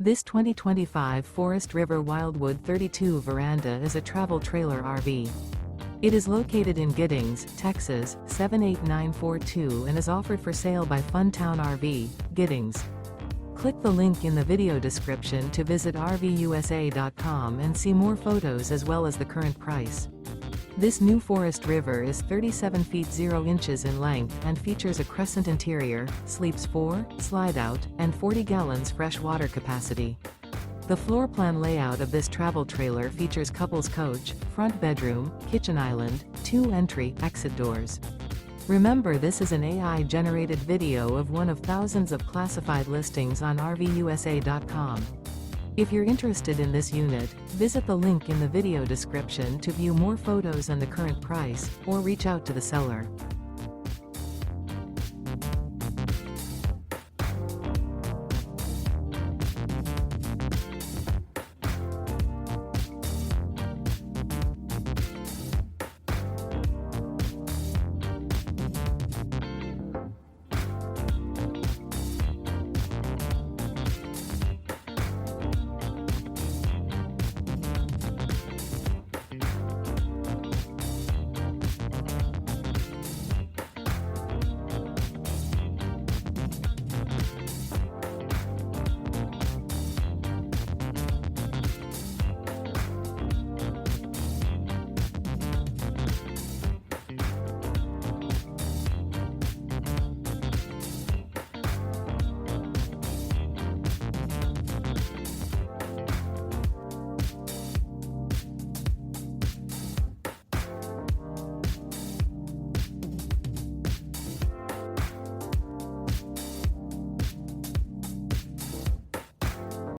This 2025 Forest River Wildwood 32 veranda is a travel trailer RV. It is located in Giddings, Texas, 78942 and is offered for sale by Funtown RV, Giddings. Click the link in the video description to visit RVUSA.com and see more photos as well as the current price. This new Forest River is 37 feet 0 inches in length and features a CRESCENT interior, sleeps 4, slide-out, and 40 gallons fresh water capacity. The floor plan layout of this travel trailer features couples coach, front bedroom, kitchen island, 2 entry/exit doors. Remember, this is an AI-generated video of one of thousands of classified listings on RVUSA.com. If you're interested in this unit, visit the link in the video description to view more photos and the current price, or reach out to the seller.